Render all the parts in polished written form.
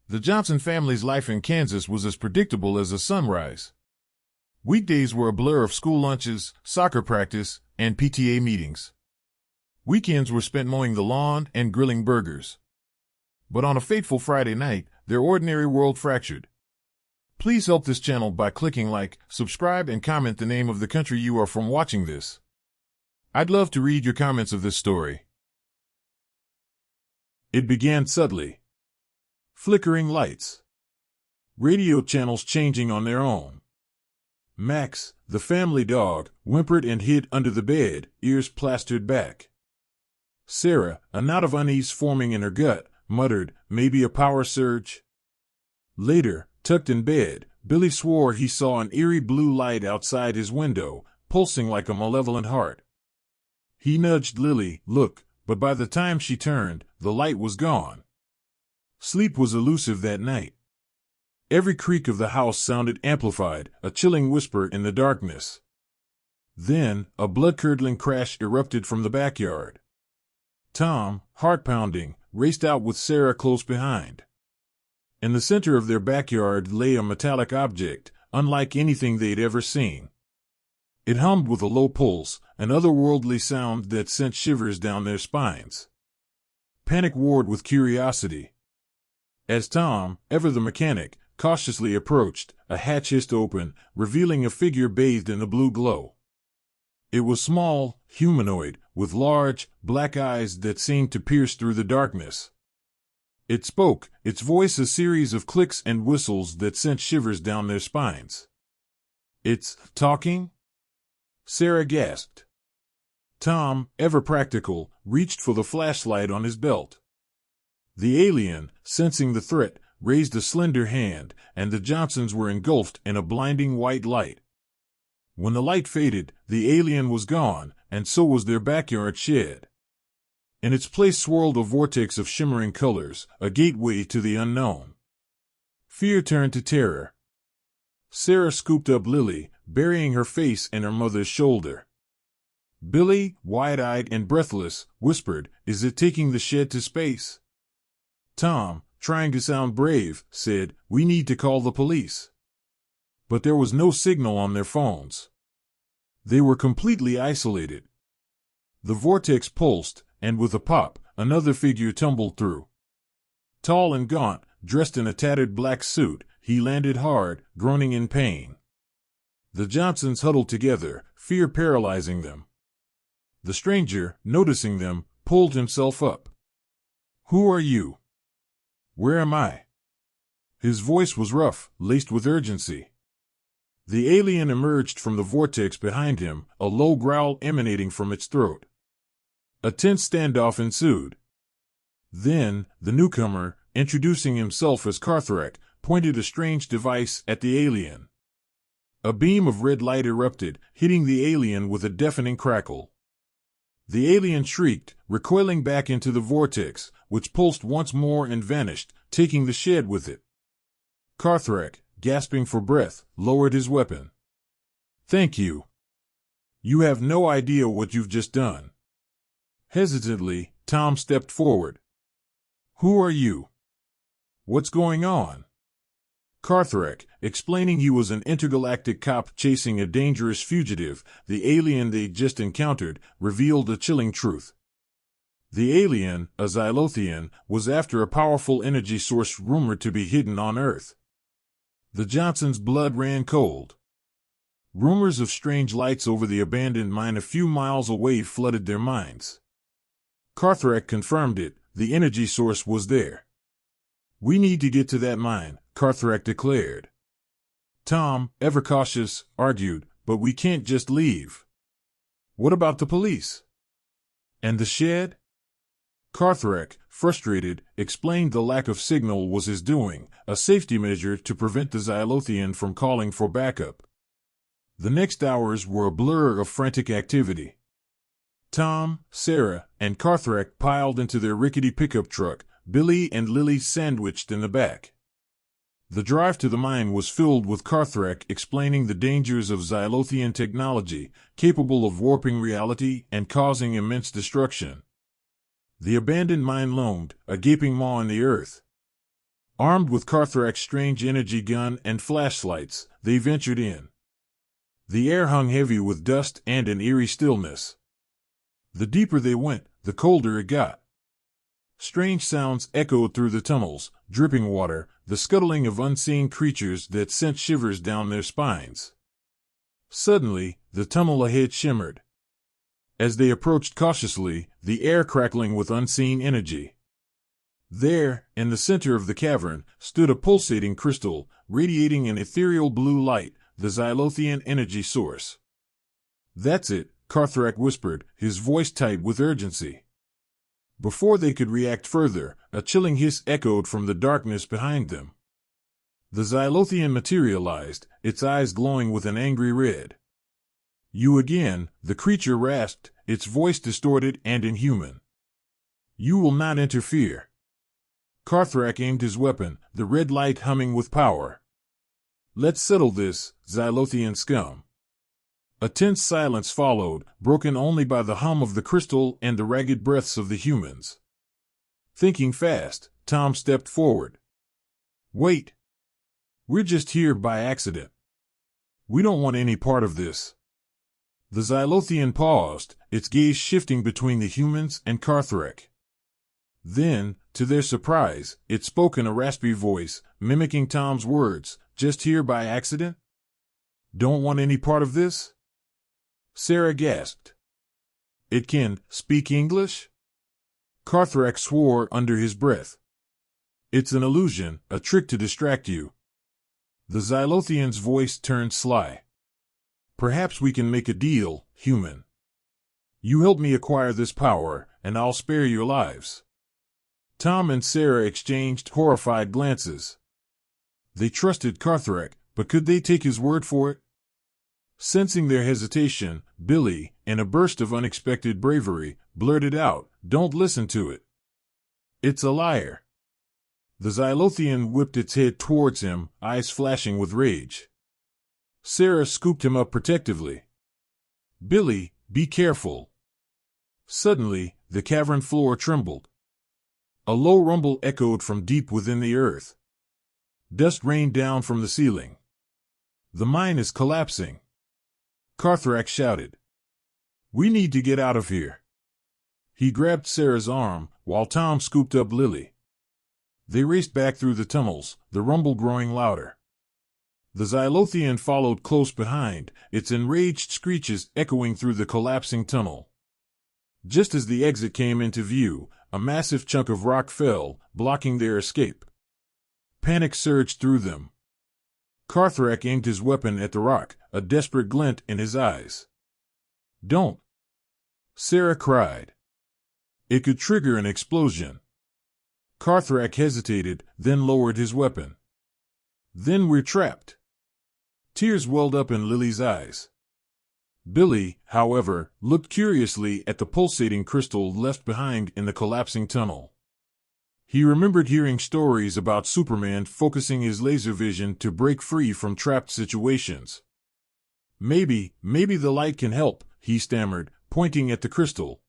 The Johnson family's life in Kansas was as predictable as a sunrise. Weekdays were a blur of school lunches, soccer practice, and PTA meetings. Weekends were spent mowing the lawn and grilling burgers. But on a fateful Friday night, their ordinary world fractured. Please help this channel by clicking like, subscribe, and comment the name of the country you are from watching this. I'd love to read your comments of this story. It began subtly. Flickering lights. Radio channels changing on their own. Max, the family dog, whimpered and hid under the bed, ears plastered back. Sarah, a knot of unease forming in her gut, muttered, "Maybe a power surge." Later, tucked in bed, Billy swore he saw an eerie blue light outside his window, pulsing like a malevolent heart. He nudged Lily, "Look," but by the time she turned, the light was gone. Sleep was elusive that night. Every creak of the house sounded amplified, a chilling whisper in the darkness. Then, a blood-curdling crash erupted from the backyard. Tom, heart-pounding, raced out with Sarah close behind. In the center of their backyard lay a metallic object, unlike anything they'd ever seen. It hummed with a low pulse, an otherworldly sound that sent shivers down their spines. Panic warred with curiosity. As Tom, ever the mechanic, cautiously approached, a hatch hissed open, revealing a figure bathed in the blue glow. It was small, humanoid, with large, black eyes that seemed to pierce through the darkness. It spoke, its voice a series of clicks and whistles that sent shivers down their spines. "It's talking?" Sarah gasped. Tom, ever practical, reached for the flashlight on his belt. The alien, sensing the threat, raised a slender hand, and the Johnsons were engulfed in a blinding white light. When the light faded, the alien was gone, and so was their backyard shed. In its place swirled a vortex of shimmering colors, a gateway to the unknown. Fear turned to terror. Sarah scooped up Lily, burying her face in her mother's shoulder. Billy, wide-eyed and breathless, whispered, "Is it taking the shed to space?" Tom, trying to sound brave, said, "We need to call the police." But there was no signal on their phones. They were completely isolated. The vortex pulsed, and with a pop, another figure tumbled through. Tall and gaunt, dressed in a tattered black suit, he landed hard, groaning in pain. The Johnsons huddled together, fear paralyzing them. The stranger, noticing them, pulled himself up. "Who are you? Where am I?" His voice was rough, laced with urgency. The alien emerged from the vortex behind him, a low growl emanating from its throat. A tense standoff ensued. Then, the newcomer, introducing himself as Qarthrakk, pointed a strange device at the alien. A beam of red light erupted, hitting the alien with a deafening crackle. The alien shrieked, recoiling back into the vortex, which pulsed once more and vanished, taking the shed with it. Qarthrakk, gasping for breath, lowered his weapon. "Thank you. You have no idea what you've just done." Hesitantly, Tom stepped forward. "Who are you? What's going on?" Qarthrakk, explaining he was an intergalactic cop chasing a dangerous fugitive, the alien they'd just encountered, revealed a chilling truth. The alien, a Xylothian, was after a powerful energy source rumored to be hidden on Earth. The Johnsons' blood ran cold. Rumors of strange lights over the abandoned mine a few miles away flooded their minds. Qarthrakk confirmed it, the energy source was there. "We need to get to that mine," Qarthrakk declared. Tom, ever cautious, argued, "But we can't just leave. What about the police? And the shed?" Qarthrakk, frustrated, explained the lack of signal was his doing, a safety measure to prevent the Xylothian from calling for backup. The next hours were a blur of frantic activity. Tom, Sarah, and Qarthrakk piled into their rickety pickup truck, Billy and Lily sandwiched in the back. The drive to the mine was filled with Qarthrakk explaining the dangers of Xylothian technology, capable of warping reality and causing immense destruction. The abandoned mine loomed, a gaping maw in the earth. Armed with Qarthrakk's strange energy gun and flashlights, they ventured in. The air hung heavy with dust and an eerie stillness. The deeper they went, the colder it got. Strange sounds echoed through the tunnels, dripping water, the scuttling of unseen creatures that sent shivers down their spines. Suddenly, the tunnel ahead shimmered. As they approached cautiously, the air crackling with unseen energy. There, in the center of the cavern, stood a pulsating crystal, radiating an ethereal blue light, the Xylothian energy source. "That's it," Qarthrakk whispered, his voice tight with urgency. Before they could react further, a chilling hiss echoed from the darkness behind them. The Xylothian materialized, its eyes glowing with an angry red. "You again," the creature rasped, its voice distorted and inhuman. "You will not interfere." Qarthrakk aimed his weapon, the red light humming with power. "Let's settle this, Xylothian scum." A tense silence followed, broken only by the hum of the crystal and the ragged breaths of the humans. Thinking fast, Tom stepped forward. "Wait. We're just here by accident. We don't want any part of this." The Xylothian paused, its gaze shifting between the humans and Qarthrakk. Then, to their surprise, it spoke in a raspy voice, mimicking Tom's words, "Just here by accident? Don't want any part of this?" Sarah gasped. "It can speak English?" Qarthrakk swore under his breath. "It's an illusion, a trick to distract you." The Xylothian's voice turned sly. "Perhaps we can make a deal, human. You help me acquire this power, and I'll spare your lives." Tom and Sarah exchanged horrified glances. They trusted Qarthrakk, but could they take his word for it? Sensing their hesitation, Billy, in a burst of unexpected bravery, blurted out, "Don't listen to it. It's a liar." The Xylothian whipped its head towards him, eyes flashing with rage. Sarah scooped him up protectively. "Billy, be careful." Suddenly, the cavern floor trembled. A low rumble echoed from deep within the earth. Dust rained down from the ceiling. "The mine is collapsing," Qarthrakk shouted. "We need to get out of here." He grabbed Sarah's arm, while Tom scooped up Lily. They raced back through the tunnels, the rumble growing louder. The Xylothian followed close behind, its enraged screeches echoing through the collapsing tunnel. Just as the exit came into view, a massive chunk of rock fell, blocking their escape. Panic surged through them. Qarthrakk aimed his weapon at the rock, a desperate glint in his eyes. "Don't!" Sarah cried. "It could trigger an explosion." Qarthrakk hesitated, then lowered his weapon. "Then we're trapped." Tears welled up in Lily's eyes. Billy, however, looked curiously at the pulsating crystal left behind in the collapsing tunnel. He remembered hearing stories about Superman focusing his laser vision to break free from trapped situations. Maybe the light can help," he stammered, pointing at the crystal.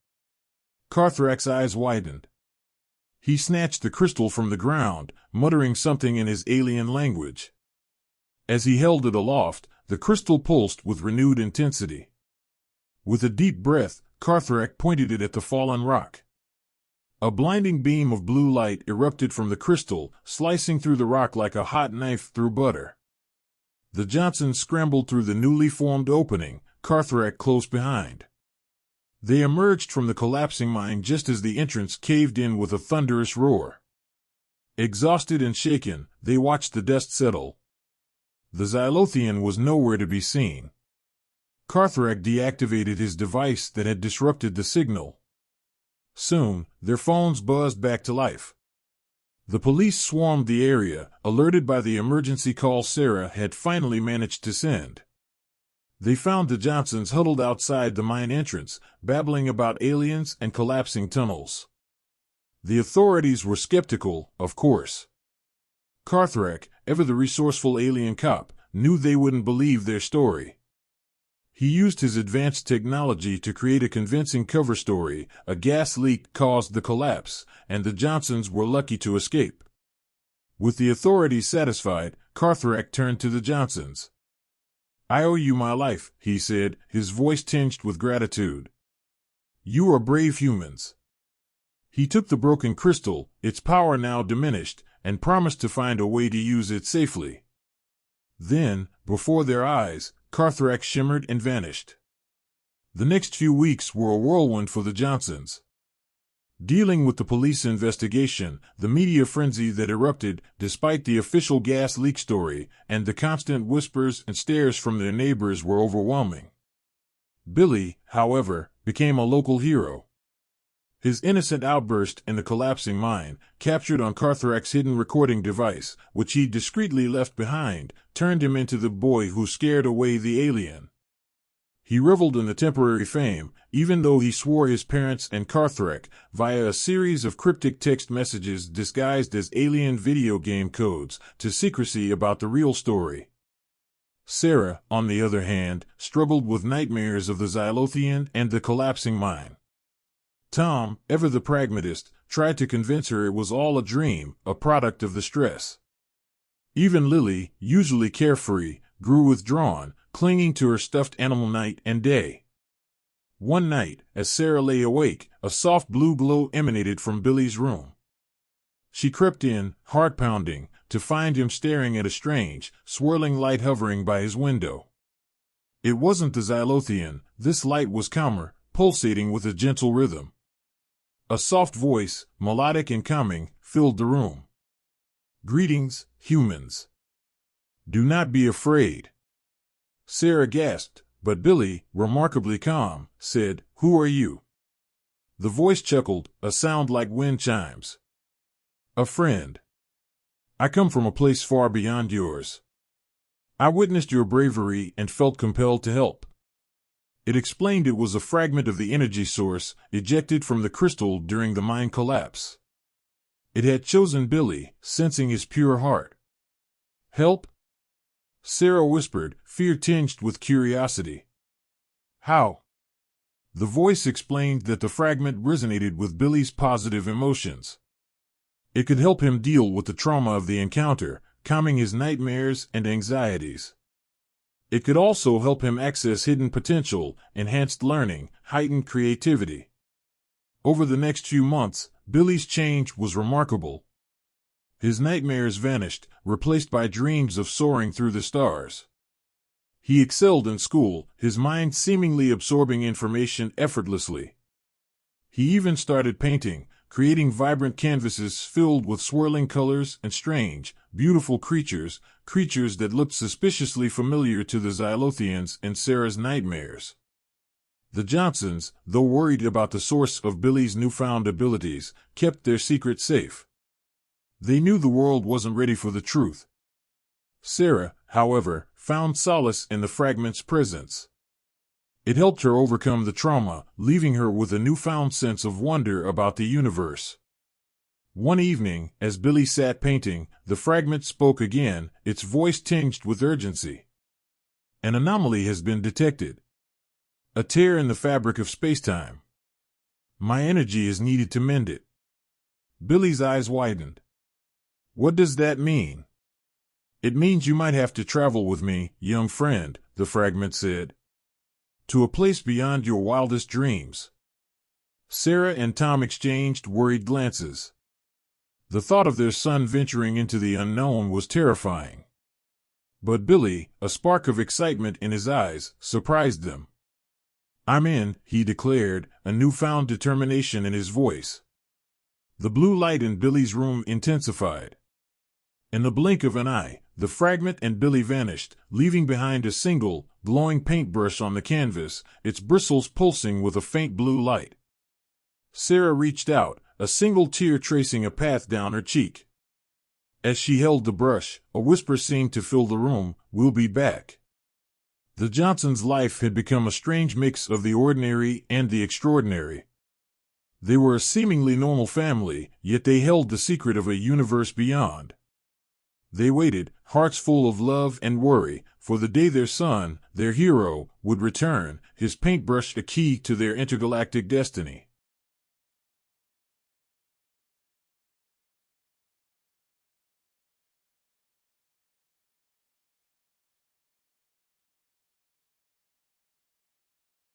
Qarthrakk's eyes widened. He snatched the crystal from the ground, muttering something in his alien language. As he held it aloft, the crystal pulsed with renewed intensity. With a deep breath, Qarthrakk pointed it at the fallen rock. A blinding beam of blue light erupted from the crystal, slicing through the rock like a hot knife through butter. The Johnsons scrambled through the newly formed opening, Qarthrakk close behind. They emerged from the collapsing mine just as the entrance caved in with a thunderous roar. Exhausted and shaken, they watched the dust settle. The Xylothian was nowhere to be seen. Qarthrakk deactivated his device that had disrupted the signal. Soon, their phones buzzed back to life. The police swarmed the area, alerted by the emergency call Sarah had finally managed to send. They found the Johnsons huddled outside the mine entrance, babbling about aliens and collapsing tunnels. The authorities were skeptical, of course. Qarthrakk, ever the resourceful alien cop, knew they wouldn't believe their story. He used his advanced technology to create a convincing cover story. A gas leak caused the collapse, and the Johnsons were lucky to escape. With the authorities satisfied, Qarthrakk turned to the Johnsons. "I owe you my life," he said, his voice tinged with gratitude. "You are brave humans." He took the broken crystal, its power now diminished, and promised to find a way to use it safely. Then, before their eyes, Qarthrakk shimmered and vanished. The next few weeks were a whirlwind for the Johnsons. Dealing with the police investigation, the media frenzy that erupted despite the official gas leak story, and the constant whispers and stares from their neighbors were overwhelming. Billy, however, became a local hero. His innocent outburst in the collapsing mine, captured on Qarthrakk's hidden recording device, which he discreetly left behind, turned him into the boy who scared away the alien. He reveled in the temporary fame, even though he swore his parents and Qarthrakk, via a series of cryptic text messages disguised as alien video game codes, to secrecy about the real story. Sarah, on the other hand, struggled with nightmares of the Xylothian and the collapsing mine. Tom, ever the pragmatist, tried to convince her it was all a dream, a product of the stress. Even Lily, usually carefree, grew withdrawn, clinging to her stuffed animal night and day. One night, as Sarah lay awake, a soft blue glow emanated from Billy's room. She crept in, heart-pounding, to find him staring at a strange, swirling light hovering by his window. It wasn't the Xylothian. This light was calmer, pulsating with a gentle rhythm. A soft voice, melodic and calming, filled the room. "Greetings, humans. Do not be afraid." Sarah gasped, but Billy, remarkably calm, said, "Who are you?" The voice chuckled, a sound like wind chimes. "A friend. I come from a place far beyond yours. I witnessed your bravery and felt compelled to help." It explained it was a fragment of the energy source ejected from the crystal during the mine collapse. It had chosen Billy, sensing his pure heart. "Help?" Sarah whispered, fear tinged with curiosity. "How?" The voice explained that the fragment resonated with Billy's positive emotions. It could help him deal with the trauma of the encounter, calming his nightmares and anxieties. It could also help him access hidden potential, enhanced learning, heightened creativity. Over the next few months, Billy's change was remarkable. His nightmares vanished, replaced by dreams of soaring through the stars. He excelled in school, his mind seemingly absorbing information effortlessly. He even started painting, creating vibrant canvases filled with swirling colors and strange, beautiful creatures that looked suspiciously familiar to the Xylothians in Sarah's nightmares. The Johnsons, though worried about the source of Billy's newfound abilities, kept their secret safe. They knew the world wasn't ready for the truth. Sarah, however, found solace in the fragment's presence. It helped her overcome the trauma, leaving her with a newfound sense of wonder about the universe. One evening, as Billy sat painting, the fragment spoke again, its voice tinged with urgency. "An anomaly has been detected. A tear in the fabric of spacetime. My energy is needed to mend it." Billy's eyes widened. "What does that mean?" "It means you might have to travel with me, young friend," the fragment said. "To a place beyond your wildest dreams." Sarah and Tom exchanged worried glances. The thought of their son venturing into the unknown was terrifying. But Billy, a spark of excitement in his eyes, surprised them. "I'm in," he declared, a newfound determination in his voice. The blue light in Billy's room intensified. In the blink of an eye, the fragment and Billy vanished, leaving behind a single, glowing paintbrush on the canvas, its bristles pulsing with a faint blue light. Sarah reached out, a single tear tracing a path down her cheek. As she held the brush, a whisper seemed to fill the room, "We'll be back." The Johnsons' life had become a strange mix of the ordinary and the extraordinary. They were a seemingly normal family, yet they held the secret of a universe beyond. They waited, hearts full of love and worry, for the day their son, their hero, would return, his paintbrush a key to their intergalactic destiny.